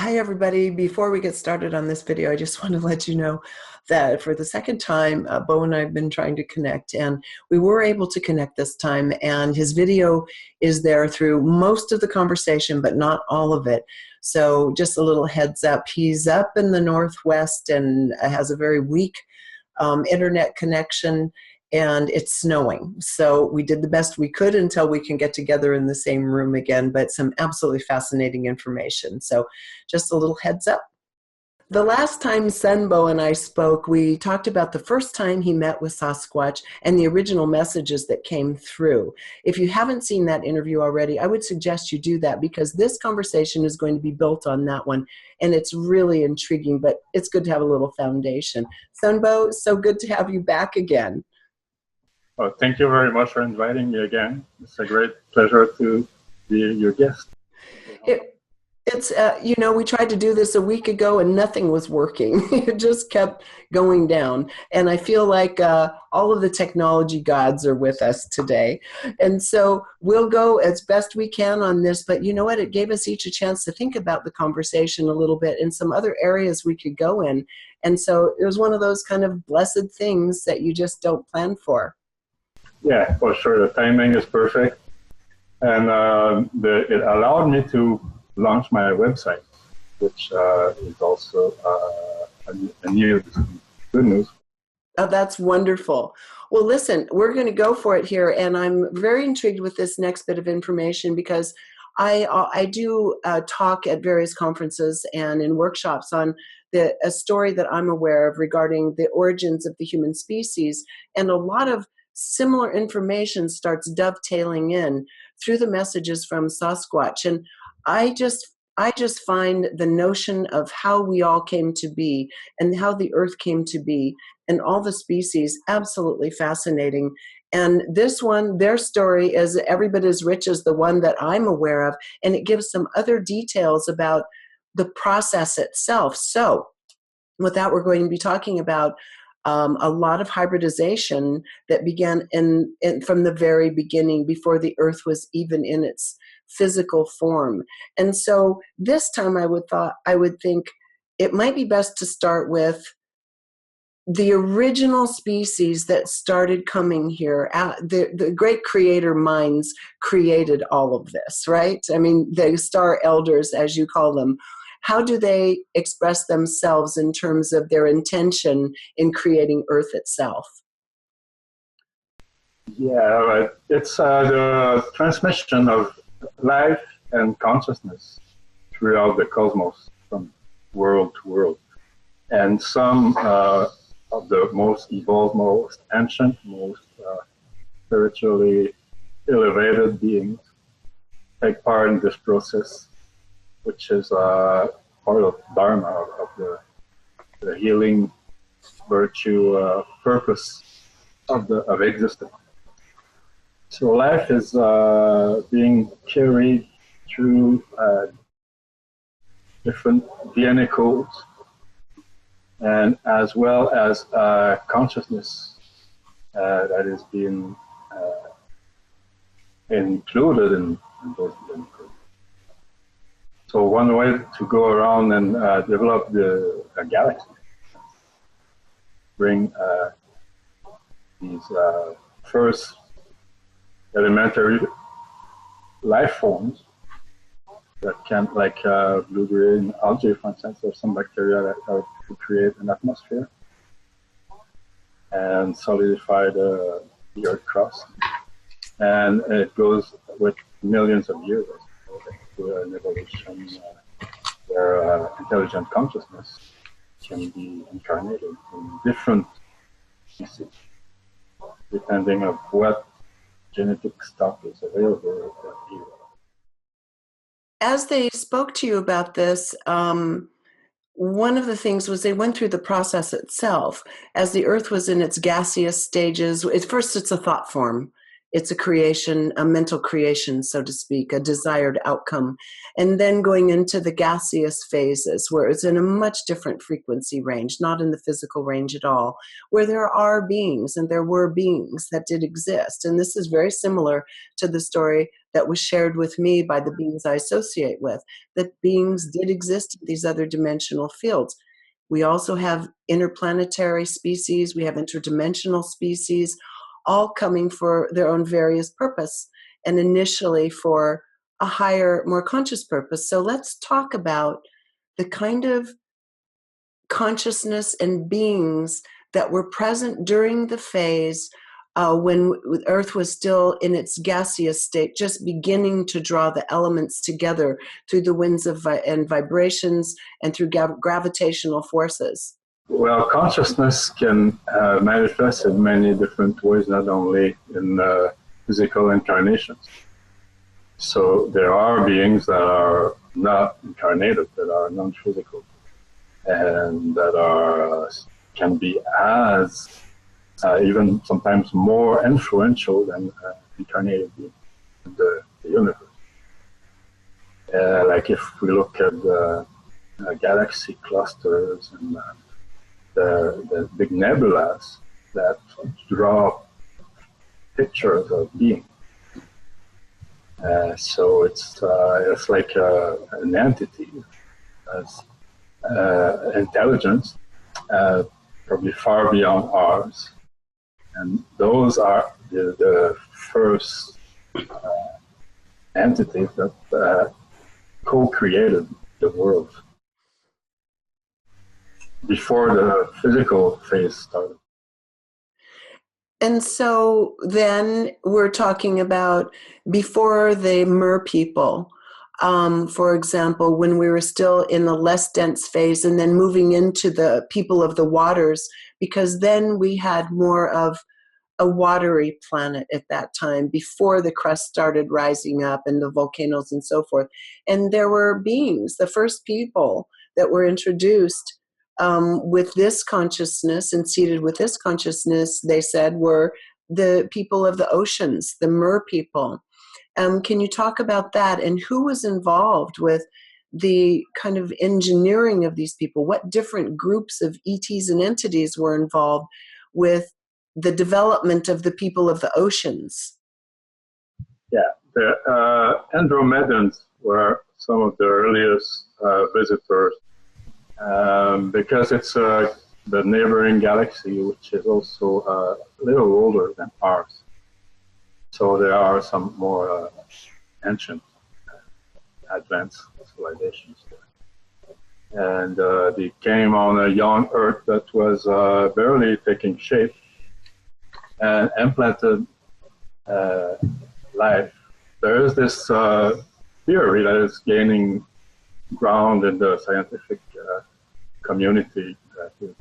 Hi, everybody. Before we get started on this video, I just want to let you know that for the second time, Bo and I have been trying to connect, and we were able to connect this time, and his video is there through most of the conversation, but not all of it. So just a little heads up, he's up in the Northwest and has a very weak internet connection, and it's snowing. So we did the best we could until we can get together in the same room again, but some absolutely fascinating information. So just a little heads up. The last time Sunbo and I spoke, we talked about the first time he met with Sasquatch and the original messages that came through. If you haven't seen that interview already, I would suggest you do that, because this conversation is going to be built on that one, and it's really intriguing, but it's good to have a little foundation. Sunbo, so good to have you back again. Well, thank you very much for inviting me again. It's a great pleasure to be your guest. It's, you know, we tried to do this a week ago and nothing was working. It just kept going down. And I feel like all of the technology gods are with us today. And so we'll go as best we can on this. But you know what? It gave us each a chance to think about the conversation a little bit and some other areas we could go in. And so it was one of those kind of blessed things that you just don't plan for. Yeah, for sure. The timing is perfect. And it allowed me to launch my website, which is also a new good news. Oh, that's wonderful. Well, listen, we're going to go for it here, and I'm very intrigued with this next bit of information, because I do talk at various conferences and in workshops on a story that I'm aware of regarding the origins of the human species, and a lot of similar information starts dovetailing in through the messages from Sasquatch. And I just find the notion of how we all came to be and how the earth came to be and all the species absolutely fascinating. And this one, their story, is every bit as rich as the one that I'm aware of, and it gives some other details about the process itself. So with that, we're going to be talking about a lot of hybridization that began from the very beginning, before the earth was even in its physical form. And so this time I would think it might be best to start with the original species that started coming here. The great creator minds created all of this, right? I mean, the star elders, as you call them. How do they express themselves in terms of their intention in creating Earth itself? Yeah, it's the transmission of life and consciousness throughout the cosmos, from world to world. And some of the most evolved, most ancient, most spiritually elevated beings take part in this process, which is part of Dharma, of the healing virtue purpose of existence. So life is being carried through different DNA codes, and as well as consciousness that is being included in those DNA codes. So one way to go around and develop a galaxy, bring these first elementary life forms that can, like blue-green algae, for instance, or some bacteria that help to create an atmosphere and solidify the Earth crust. And it goes with millions of years to an evolution where intelligent consciousness can be incarnated in different species, depending on what genetic stock is available at that era. As they spoke to you about this, one of the things was they went through the process itself. As the earth was in its gaseous stages, at first it's a thought form. It's a creation, a mental creation, so to speak, a desired outcome. And then going into the gaseous phases, where it's in a much different frequency range, not in the physical range at all, where there are beings, and there were beings that did exist. And this is very similar to the story that was shared with me by the beings I associate with, that beings did exist in these other dimensional fields. We also have interplanetary species, we have interdimensional species, all coming for their own various purpose, and initially for a higher, more conscious purpose. So let's talk about the kind of consciousness and beings that were present during the phase when Earth was still in its gaseous state, just beginning to draw the elements together through the winds and vibrations and through gravitational forces. Well, consciousness can manifest in many different ways, not only in physical incarnations. So there are beings that are not incarnated, that are non-physical, and that are can be as even sometimes more influential than incarnated beings in the universe. Like if we look at the galaxy clusters and the big nebulas that draw pictures of beings. So it's like an entity as intelligence, probably far beyond ours. And those are the first entities that co-created the world before the physical phase started. And so then we're talking about before the merpeople, for example, when we were still in the less dense phase and then moving into the people of the waters, because then we had more of a watery planet at that time before the crust started rising up and the volcanoes and so forth. And there were beings, the first people that were introduced with this consciousness and seated with this consciousness, they said, were the people of the oceans, the merpeople. Can you talk about that and who was involved with the kind of engineering of these people? What different groups of ETs and entities were involved with the development of the people of the oceans? Yeah, the Andromedans were some of the earliest visitors because it's the neighboring galaxy, which is also a little older than ours. So there are some more ancient, advanced civilizations there. And they came on a young Earth that was barely taking shape and implanted life. There is this theory that is gaining ground in the scientific community that is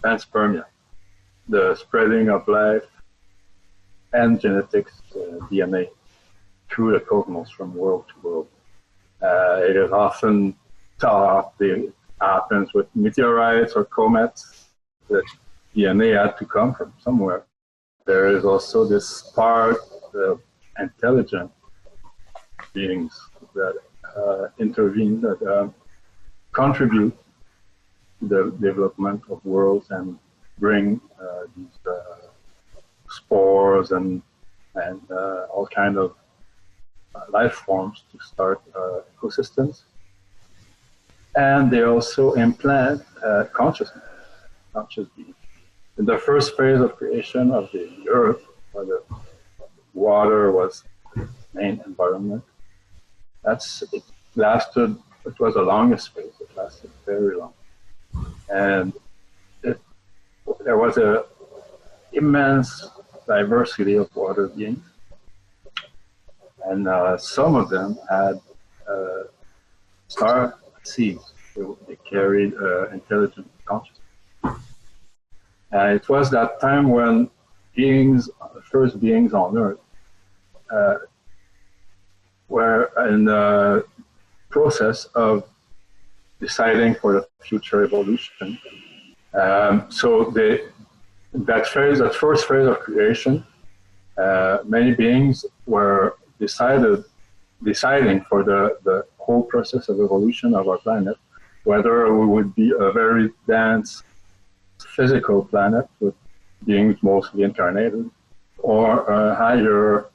panspermia, the spreading of life and genetics, DNA, through the cosmos from world to world. It is often thought it happens with meteorites or comets, that DNA had to come from somewhere. There is also this part of intelligent beings that intervene, that contribute to the development of worlds and bring these spores and all kind of life forms to start ecosystems. And they also implant conscious beings. In the first phase of creation of the Earth, where the water was the main environment, it was the longest phase. It lasted very long. And there was an immense diversity of water beings. And some of them had star seeds. They carried intelligent consciousness. It was that time when the first beings on Earth, were in the process of deciding for the future evolution. So that first phase of creation, many beings were deciding for the whole process of evolution of our planet, whether we would be a very dense physical planet with beings mostly incarnated, or a higher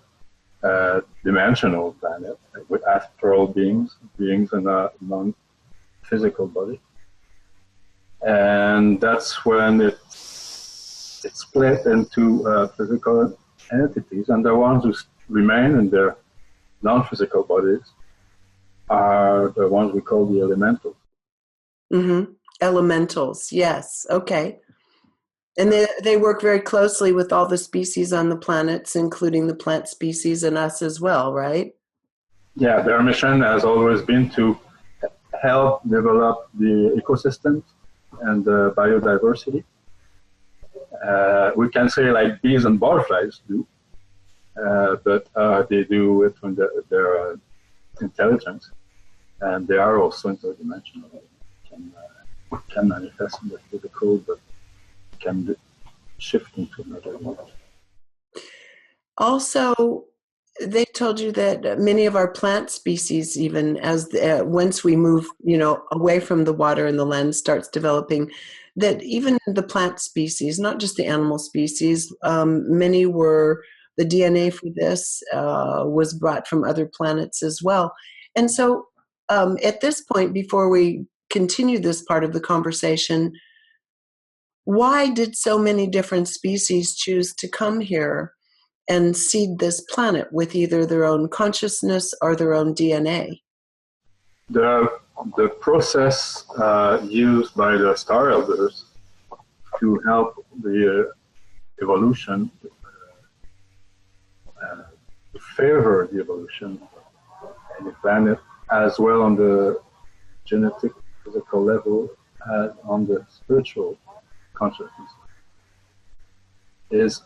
dimensional planet with astral beings in a non-physical body. And that's when it's split into physical entities, and the ones who remain in their non-physical bodies are the ones we call the elementals. Mm-hmm. Elementals, yes. Okay. And they work very closely with all the species on the planets, including the plant species and us as well, right? Yeah, their mission has always been to help develop the ecosystems and the biodiversity. We can say like bees and butterflies do, but they do it when they're intelligent, and they are also interdimensional. Can manifest in the physical, but can shift into another world. Also, they told you that many of our plant species, even as once we move, away from the water and the land starts developing, that even the plant species, not just the animal species, many were the DNA for this was brought from other planets as well. And so, at this point, before we continue this part of the conversation, why did so many different species choose to come here and seed this planet with either their own consciousness or their own DNA? The process used by the star elders to help the evolution, to favor the evolution of the planet, as well on the genetic, physical level, as on the spiritual consciousness, is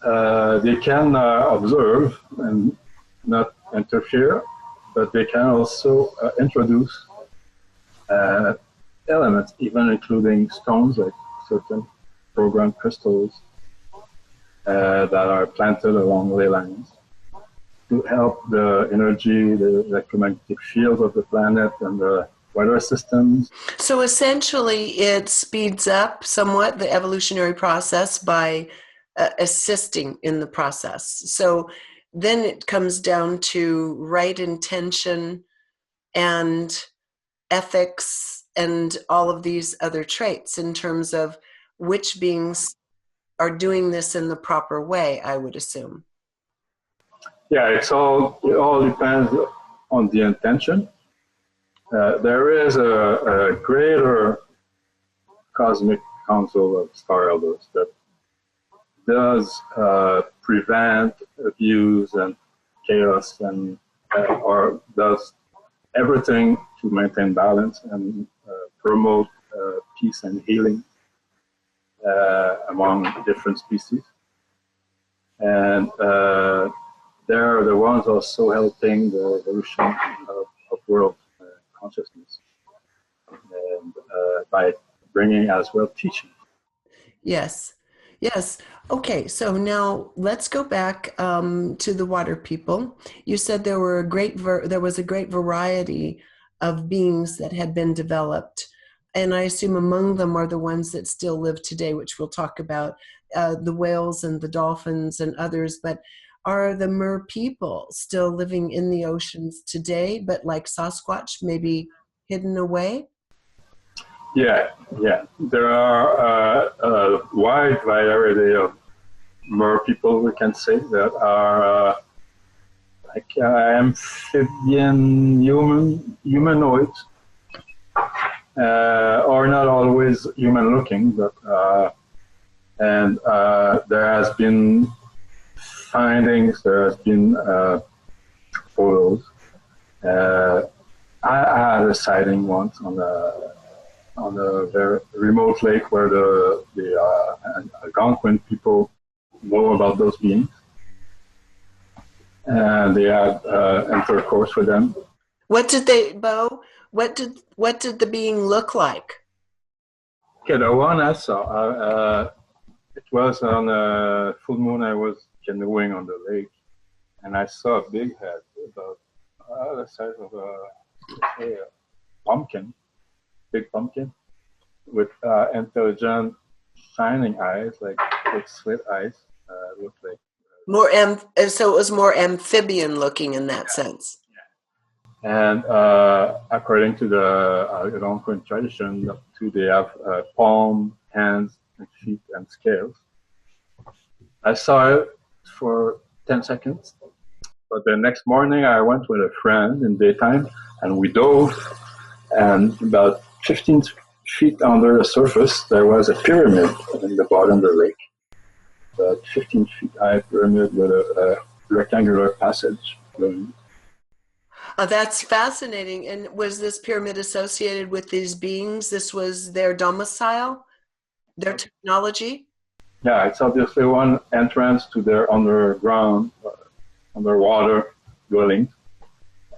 they can observe and not interfere, but they can also introduce elements, even including stones, like certain programmed crystals that are planted along ley lines to help the energy, the electromagnetic field of the planet and the weather systems. So essentially, it speeds up somewhat the evolutionary process by assisting in the process. So then it comes down to right intention and ethics and all of these other traits in terms of which beings are doing this in the proper way, I would assume. Yeah, it all depends on the intention. There is a greater cosmic council of star elders that does prevent abuse and chaos and or does everything to maintain balance and promote peace and healing among different species. And they're the ones also helping the evolution of world consciousness, and by bringing as well teaching. Yes. Yes. Okay. So now let's go back to the water people. You said there were there was a great variety of beings that had been developed, and I assume among them are the ones that still live today, which we'll talk about, the whales and the dolphins and others. But are the merpeople still living in the oceans today, but like Sasquatch, maybe hidden away? Yeah. There are a wide variety of merpeople, we can say, that are like amphibian humanoids, or not always human-looking, but and there has been findings, there has been photos. I had a sighting once on a very remote lake where the Algonquin people know about those beings, and they had intercourse with them. What did they, Bo? What did the being look like? Okay, the one I saw, it was on a full moon. I was canoeing on the lake, and I saw a big head, about the size of a pumpkin, big pumpkin, with intelligent, shining eyes, like slit eyes, looked like So it was more amphibian looking in that sense. And according to the Algonquin tradition, too, they have palm, hands, and feet, and scales. I saw it for 10 seconds, but the next morning I went with a friend in daytime, and we dove, and about 15 feet under the surface, there was a pyramid in the bottom of the lake. About 15 feet high pyramid with a rectangular passage going. That's fascinating. And was this pyramid associated with these beings? This was their domicile, their technology? Yeah, it's obviously one entrance to their underground, underwater dwellings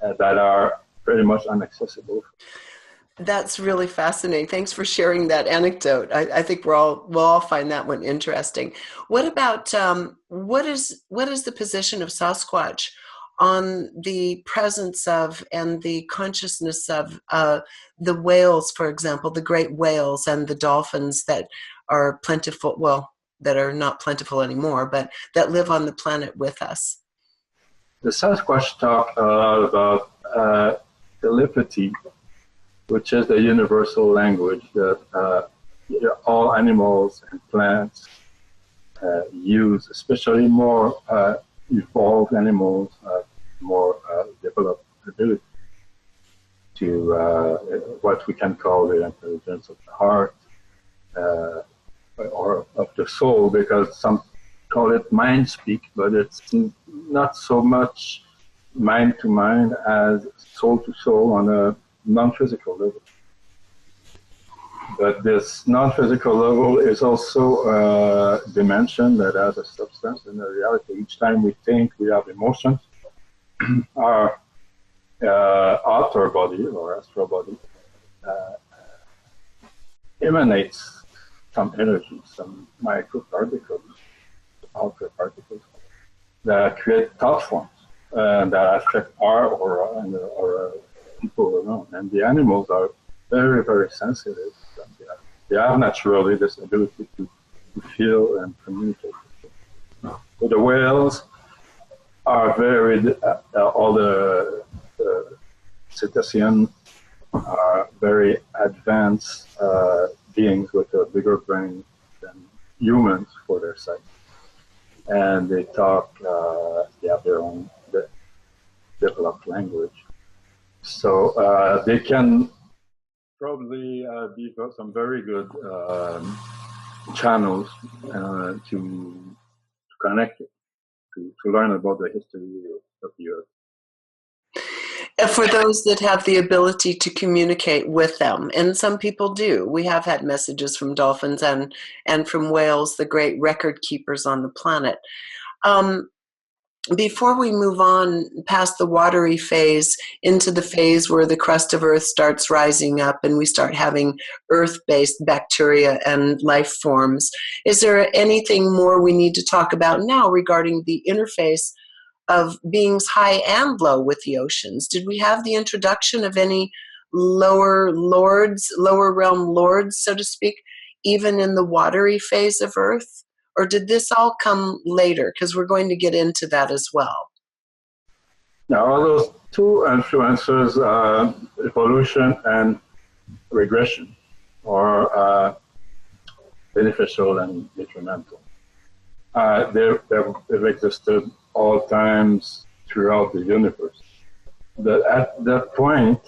that are pretty much inaccessible. That's really fascinating. Thanks for sharing that anecdote. I think we'll all find that one interesting. What about what is the position of Sasquatch on the presence of and the consciousness of the whales, for example, the great whales and the dolphins that are plentiful? Well, that are not plentiful anymore, but that live on the planet with us. The Sasquatch talk a lot about telepathy, which is the universal language that all animals and plants use, especially more evolved animals, more developed ability to what we can call the intelligence of the heart or of the soul, because some call it mind speak, but it's not so much mind to mind as soul to soul on a non-physical level. But this non-physical level is also a dimension that has a substance in the reality. Each time we think we have emotions, our outer body or astral body emanates some energy, some microparticles, outer particles that create thought forms that affect our aura and our people around. And the animals are very, very sensitive. They have naturally this ability to feel and communicate. So the whales are very, all the cetaceans are very advanced beings with a bigger brain than humans for their size. And they talk, they have their own developed language. So they can probably be some very good channels to connect it, to learn about the history of the Earth. For those that have the ability to communicate with them, and some people do. We have had messages from dolphins and from whales, the great record keepers on the planet. Before we move on past the watery phase into the phase where the crust of Earth starts rising up and we start having Earth-based bacteria and life forms, is there anything more we need to talk about now regarding the interface of beings high and low with the oceans? Did we have the introduction of any lower realm lords, so to speak, even in the watery phase of Earth? Or did this all come later? Because we're going to get into that as well. Now, all those two influences, evolution and regression, or beneficial and detrimental. They've existed all times throughout the universe. But at that point,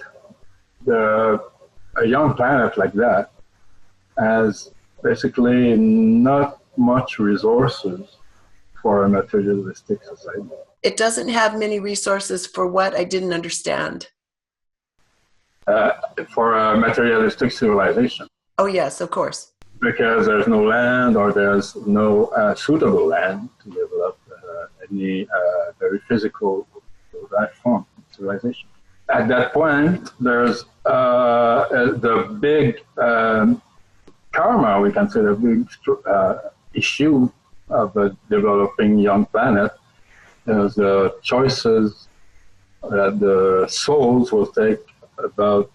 a young planet like that has basically not much resources for a materialistic society. It doesn't have many resources for what? I didn't understand. For a materialistic civilization. Oh, yes, of course. Because there's no land, or there's no suitable land to develop any very physical life form civilization. At that point, there's the big karma, we can say, the big issue of a developing young planet is the choices that the souls will take about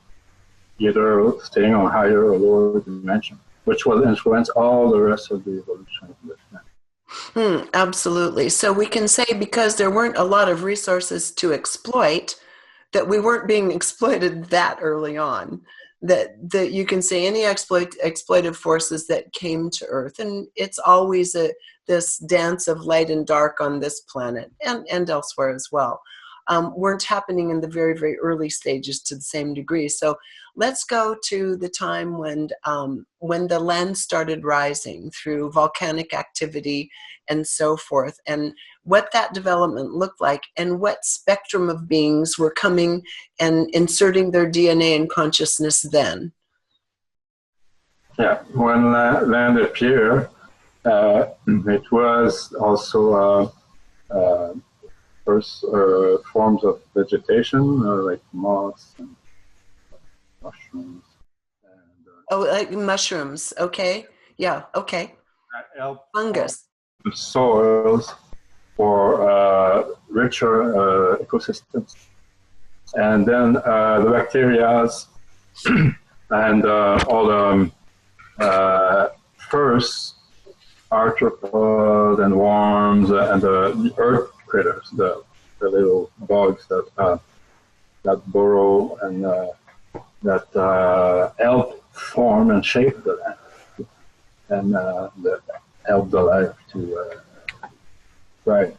either staying on higher or lower dimension, which will influence all the rest of the evolution of the planet. Absolutely. So we can say because there weren't a lot of resources to exploit, that we weren't being exploited that early on. That you can say any exploitive forces that came to Earth, and it's always this dance of light and dark on this planet and elsewhere as well, weren't happening in the very, very early stages to the same degree. So let's go to the time when the land started rising through volcanic activity and so forth, and what that development looked like, and what spectrum of beings were coming and inserting their DNA and consciousness then. Yeah, when land appeared, it was also first forms of vegetation, like moss and mushrooms. And, Oh, like mushrooms. Okay. Yeah. Okay. help Fungus. soils for richer ecosystems. And then the bacteria and all the first arthropods and worms and the earth critters, the little bugs that burrow and that help form and shape the land and that help the life to thrive.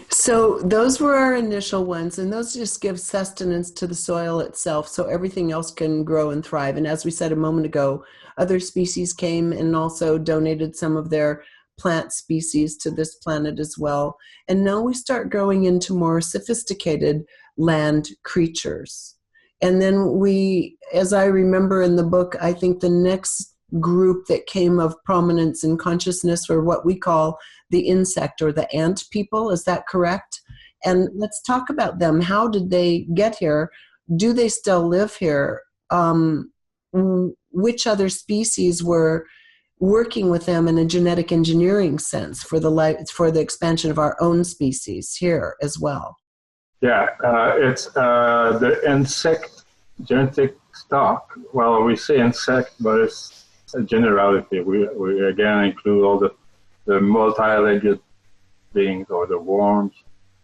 So those were our initial ones, and those just give sustenance to the soil itself so everything else can grow and thrive. And as we said a moment ago, other species came and also donated some of their plant species to this planet as well. And now we start growing into more sophisticated land creatures. And then we, as I remember in the book, I think the next group that came of prominence in consciousness were what we call the insect or the ant people. Is that correct? And let's talk about them. How did they get here? Do they still live here? Which other species were working with them in a genetic engineering sense for the expansion of our own species here as well? Yeah, it's the insect genetic stock. Well, we say insect, but it's a generality. We again include all the multi-legged beings or the worms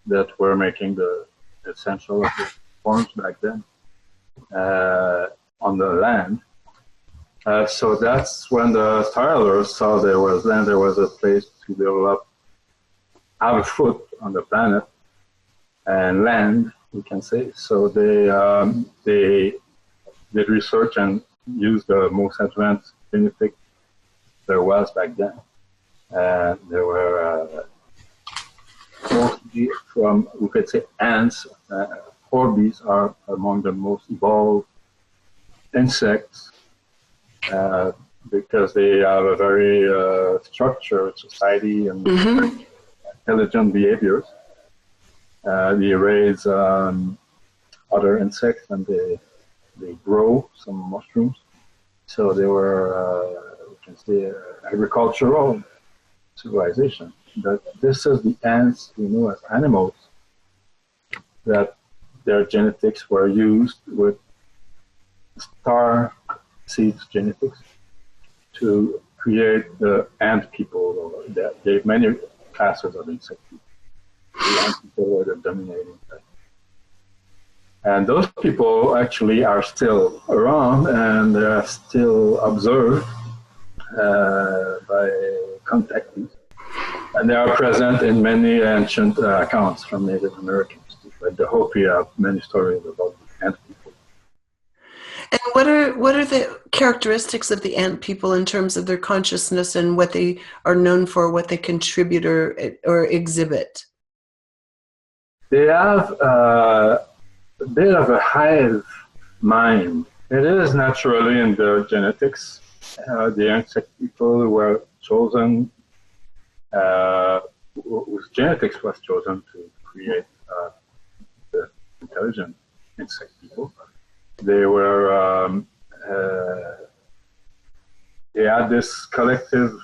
that were making the essential of the forms back then on the land. So that's when the settlers saw there was land, there was a place to develop, have a foot on the planet and land, we can say. So they did research and used the most advanced genetic there was back then. There were mostly from, we could say, ants. Horbees are among the most evolved insects because they have a very structured society and intelligent behaviors. They raise other insects and they grow some mushrooms. So they were, we can say, agricultural civilization. But this is the ants we know as animals, that their genetics were used with star seeds genetics to create the ant people, or there are many classes of insect people. The ant people were the dominating type. And those people actually are still around and they are still observed by contactees. And they are present in many ancient accounts from Native Americans. Like the Hopi have many stories about the ant people. And what are the characteristics of the ant people in terms of their consciousness and what they are known for, what they contribute or exhibit? They have a bit of a hive mind. It is naturally in their genetics. The insect people were chosen, whose genetics was chosen to create the intelligent insect people. They were, they had this collective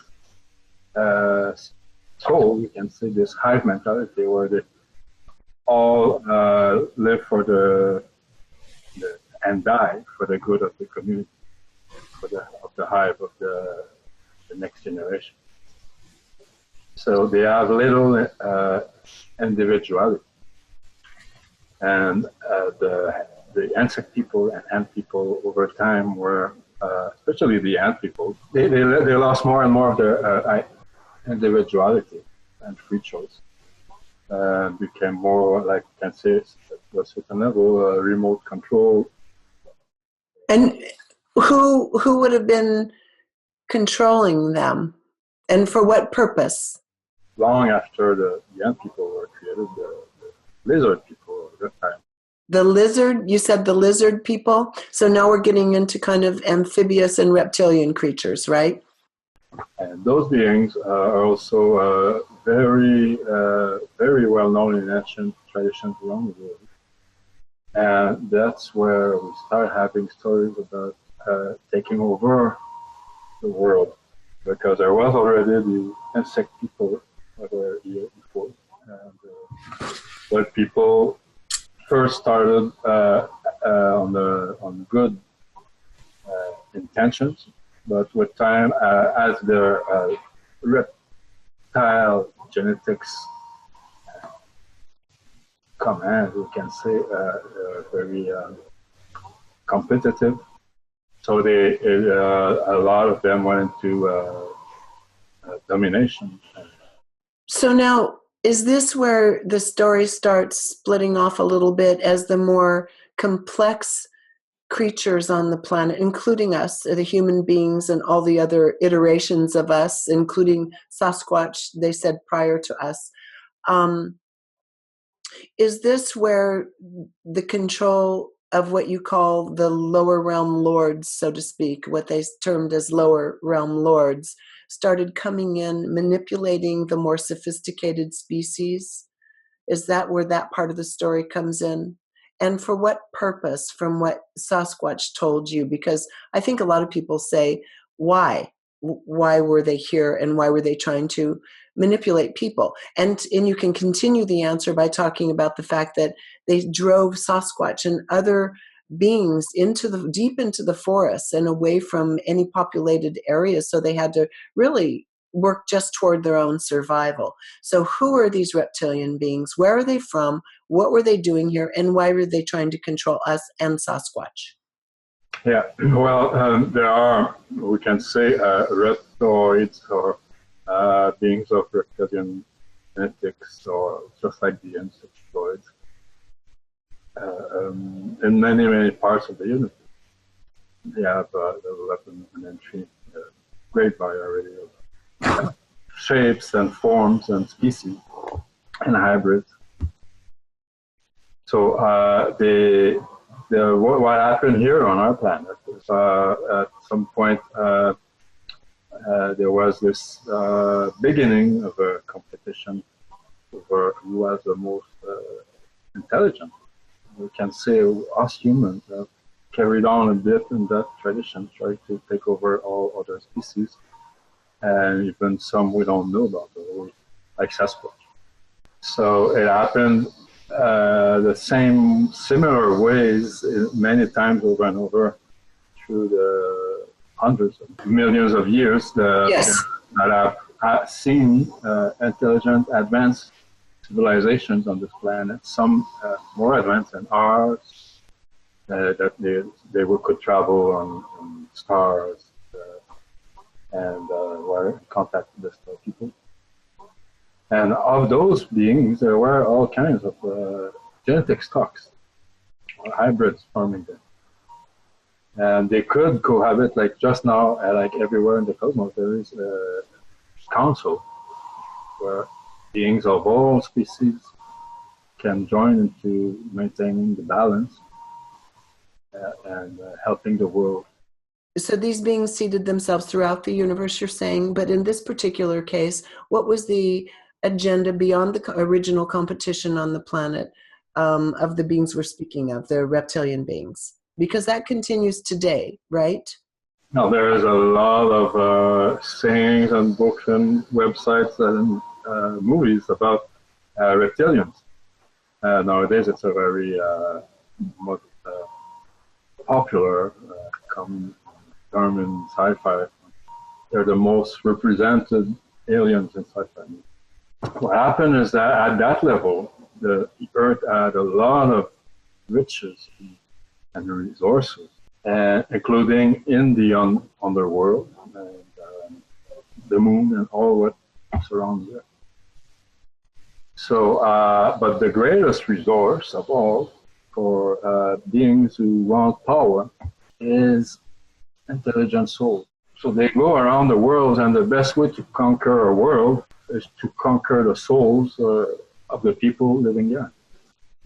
soul, you can say, this hive mentality where they all live for the and die for the good of the community, of the hive, of the next generation. So they have little individuality. And the insect people and ant people over time were, especially the ant people, they lost more and more of their individuality and free choice. Became more, like you can say, to a certain level, remote control. And who would have been controlling them, and for what purpose? Long after the ant people were created, the lizard people, reptile. The lizard, you said the lizard people? So now we're getting into kind of amphibious and reptilian creatures, right? And those beings are also very, very well known in ancient traditions around the world. And that's where we start having stories about taking over the world, because there was already the insect people that were here before. And, but people first started on good intentions, but with time, as their reptile genetics command, we can say, very competitive. So a lot of them went into domination. So now, is this where the story starts splitting off a little bit as the more complex creatures on the planet, including us, the human beings, and all the other iterations of us, including Sasquatch, they said prior to us, is this where the control of what you call the lower realm lords, so to speak, what they termed as lower realm lords, started coming in, manipulating the more sophisticated species? Is that where that part of the story comes in? And for what purpose, from what Sasquatch told you? Because I think a lot of people say, why? Why were they here, and why were they trying to manipulate people? And you can continue the answer by talking about the fact that they drove Sasquatch and other beings deep into the forests and away from any populated areas. So they had to really work just toward their own survival. So who are these reptilian beings? Where are they from? What were they doing here? And why were they trying to control us and Sasquatch? Yeah, well, there are, we can say, reptoids or beings of reptilian genetics, or just like the insectoids, in many, many parts of the universe. They have developed an entry, great variety of shapes and forms and species and hybrids. So what happened here on our planet is at some point there was this beginning of a competition over who was the most intelligent. We can say us humans have carried on a bit in that tradition, trying to take over all other species, and even some we don't know about, like Sasquatch. So it happened the similar ways many times over and over through the hundreds of millions of years Yes. that have seen intelligent, advanced civilizations on this planet, some more advanced than ours, that they could travel on stars and were in contact with the star people. And of those beings, there were all kinds of genetic stocks, or hybrids forming them. And they could cohabit, like just now, like everywhere in the cosmos, there is a council where beings of all species can join into maintaining the balance and helping the world. So these beings seeded themselves throughout the universe, you're saying, but in this particular case, what was the agenda beyond the original competition on the planet of the beings we're speaking of, the reptilian beings? Because that continues today, right? Now, there is a lot of sayings and books and websites and movies about reptilians. Nowadays, it's a very popular common term in sci-fi. They're the most represented aliens in sci-fi. what happened is that at that level, the Earth had a lot of riches and resources, including in the underworld and the moon and all what surrounds it. So, but the greatest resource of all for beings who want power is intelligent souls. So they go around the world, and the best way to conquer a world is to conquer the souls of the people living there.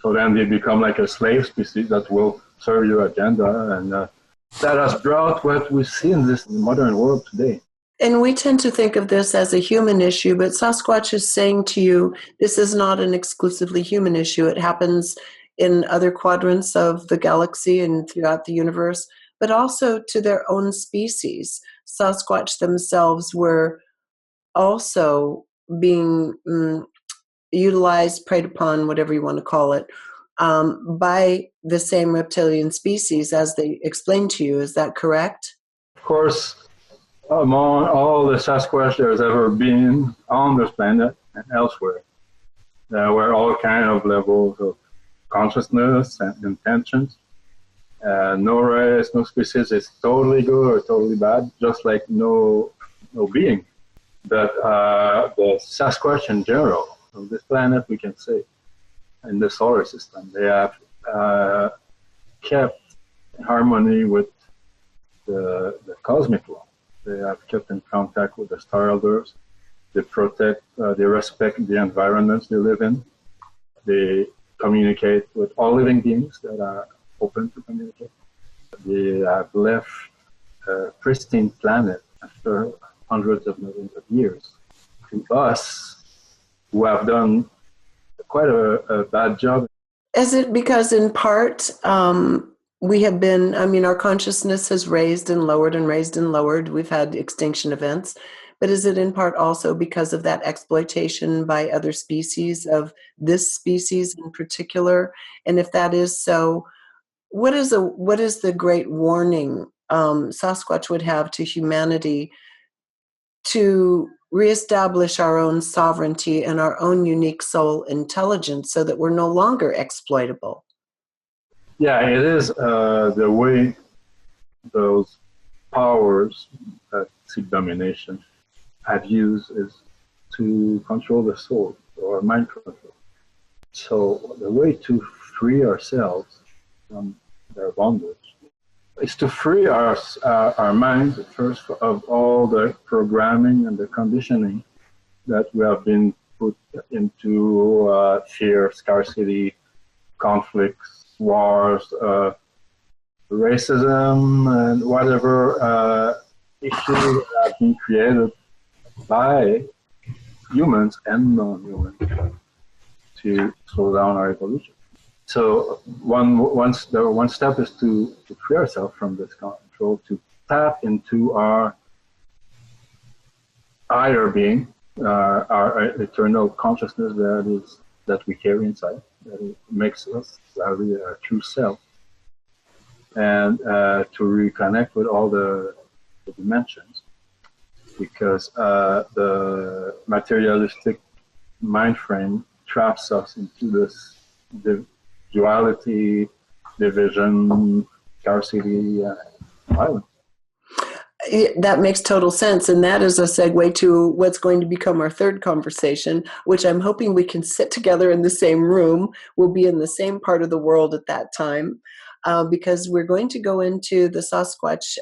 So then they become like a slave species that will serve your agenda, and that has brought what we see in this modern world today. And we tend to think of this as a human issue, but Sasquatch is saying to you, this is not an exclusively human issue. It happens in other quadrants of the galaxy and throughout the universe, but also to their own species. Sasquatch themselves were also being utilized, preyed upon, whatever you want to call it, by the same reptilian species, as they explained to you. Is that correct? Of course, among all the Sasquatch there's ever been on this planet and elsewhere, there were all kinds of levels of consciousness and intentions. No race, no species is totally good or totally bad, just like no being. But the Sasquatch in general, on this planet, we can say, in the solar system, they have kept in harmony with the cosmic law. They have kept in contact with the star elders. They protect, they respect the environments they live in. They communicate with all living beings that are open to communicate. They have left a pristine planet after hundreds of millions of years to us, who have done quite a bad job. Is it because in part we have been, our consciousness has raised and lowered and raised and lowered. We've had extinction events. But is it in part also because of that exploitation by other species, of this species in particular? And if that is so, what is the great warning Sasquatch would have to humanity to reestablish our own sovereignty and our own unique soul intelligence so that we're no longer exploitable? Yeah, it is the way those powers that seek domination have used is to control the soul or mind control. So the way to free ourselves from their bondage is to free our minds first of all the programming and the conditioning that we have been put into fear, scarcity, conflicts, wars, racism, and whatever issues that have been created by humans and non-humans to slow down our evolution. So one step is to free ourselves from this control, to tap into our higher being, our eternal consciousness that we carry inside, that makes us our true self, and to reconnect with all the dimensions, because the materialistic mind frame traps us into this duality, division, scarcity, violence. That makes total sense, and that is a segue to what's going to become our third conversation, which I'm hoping we can sit together in the same room. We'll be in the same part of the world at that time, because we're going to go into the Sasquatch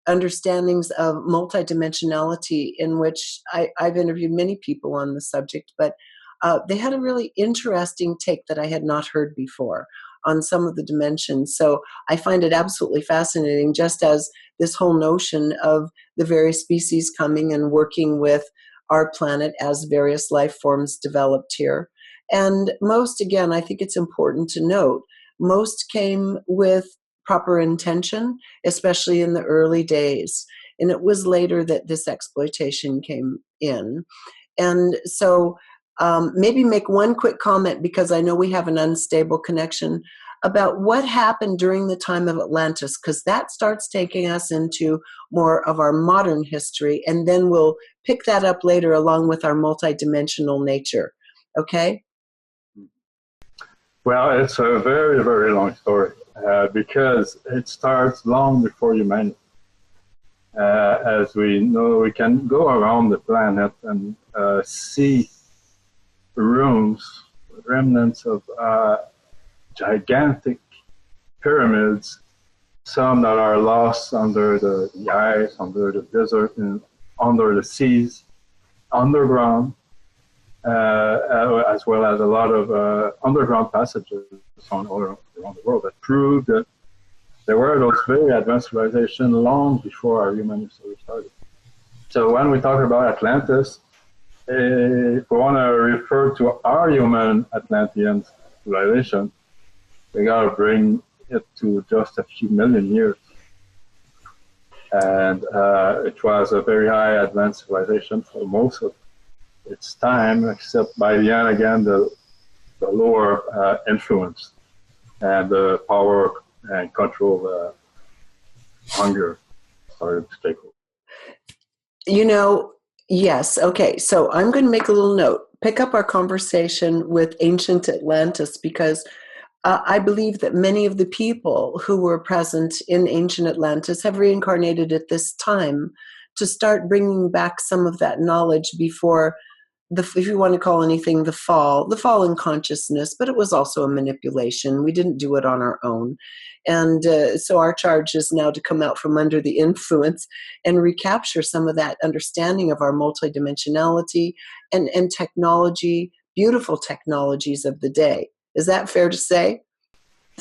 understandings of multidimensionality, in which I've interviewed many people on the subject, but they had a really interesting take that I had not heard before on some of the dimensions. So I find it absolutely fascinating, just as this whole notion of the various species coming and working with our planet as various life forms developed here. And most, again, I think it's important to note, most came with proper intention, especially in the early days. And it was later that this exploitation came in. And so maybe make one quick comment, because I know we have an unstable connection. about what happened during the time of Atlantis, because that starts taking us into more of our modern history, and then we'll pick that up later along with our multidimensional nature. Okay? Well, it's a very, very long story because it starts long before humanity. As we know, we can go around the planet and see remnants of gigantic pyramids, some that are lost under the ice, under the desert, and under the seas, underground, as well as a lot of underground passages all around the world that prove that there were those very advanced civilizations long before our human history started. So when we talk about Atlantis, if we want to refer to our human Atlantean civilization, we got to bring it to just a few million years. And it was a very high advanced civilization for most of its time, except by the end, again, the lower influence and the power and control hunger started to take over. You know, yes. Okay. So I'm going to make a little note. Pick up our conversation with ancient Atlantis, because I believe that many of the people who were present in ancient Atlantis have reincarnated at this time to start bringing back some of that knowledge before if you want to call anything the fall in consciousness, but it was also a manipulation. We didn't do it on our own. And so our charge is now to come out from under the influence and recapture some of that understanding of our multidimensionality and technology, beautiful technologies of the day. Is that fair to say?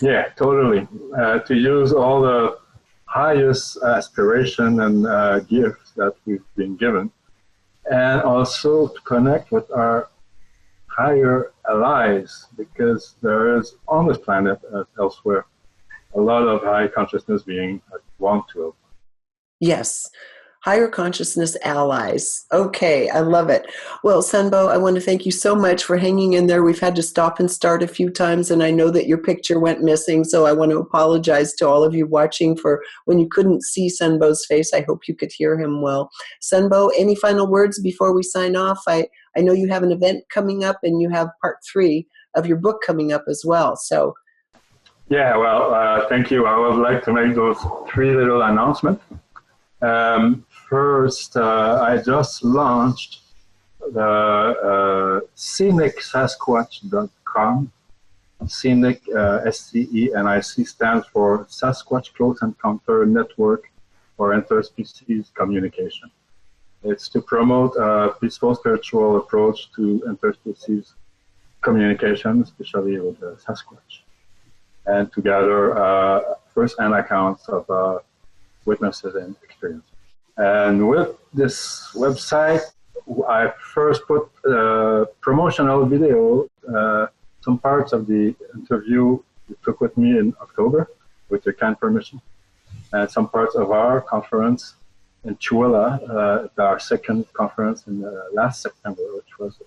Yeah, totally. To use all the highest aspiration and gifts that we've been given, and also to connect with our higher allies, because there is on this planet, as elsewhere, a lot of high consciousness beings that want to help. Yes. Higher consciousness allies. Okay, I love it. Well, Sunbo, I want to thank you so much for hanging in there. We've had to stop and start a few times, and I know that your picture went missing, so I want to apologize to all of you watching for when you couldn't see Sunbo's face. I hope you could hear him well. Sunbo, any final words before we sign off? I know you have an event coming up, and you have part 3 of your book coming up as well. So, yeah, well, thank you. I would like to make those 3 little announcements. First, I just launched the scenicsasquatch.com. Scenic, SCENIC, stands for Sasquatch Close Encounter Network for Interspecies Communication. It's to promote a peaceful spiritual approach to interspecies communication, especially with the Sasquatch, and to gather first-hand accounts of witnesses and experiences. And with this website, I first put a promotional video, some parts of the interview you took with me in October, with your kind permission, and some parts of our conference in Chuela, our second conference in last September, which was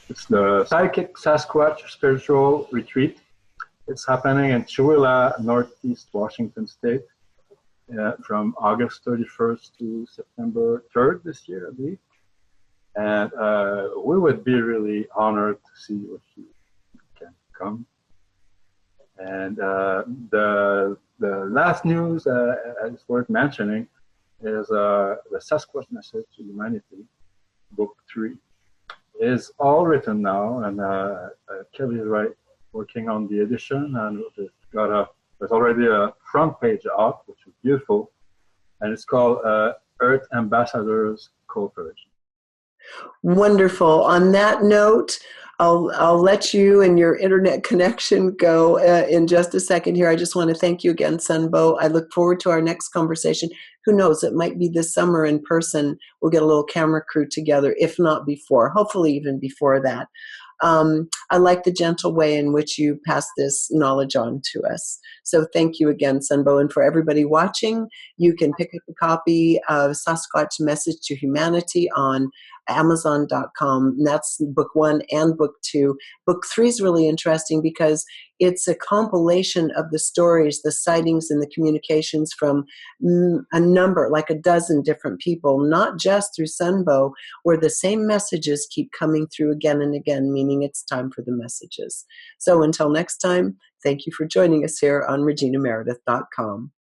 it's the Psychic Sasquatch Spiritual Retreat. It's happening in Chuela, Northeast Washington State, from August 31st to September 3rd this year, I believe. And we would be really honored to see if you can come. And the last news is worth mentioning is the Sasquatch Message to Humanity, Book 3, is all written now, and Kelly is working on the edition, and there's already a front page out, which is beautiful, and it's called Earth Ambassadors Cooperation. Wonderful. On that note, I'll let you and your internet connection go in just a second here. I just want to thank you again, Sunbo. I look forward to our next conversation. Who knows, it might be this summer in person. We'll get a little camera crew together, if not before, hopefully even before that. I like the gentle way in which you pass this knowledge on to us. So thank you again, Sunbo. And for everybody watching, you can pick up a copy of Sasquatch Message to Humanity on Amazon.com. And that's book 1 and book 2. Book 3 is really interesting because it's a compilation of the stories, the sightings, and the communications from a number, like a dozen different people, not just through Sunbow, where the same messages keep coming through again and again, meaning it's time for the messages. So until next time, thank you for joining us here on reginameredith.com.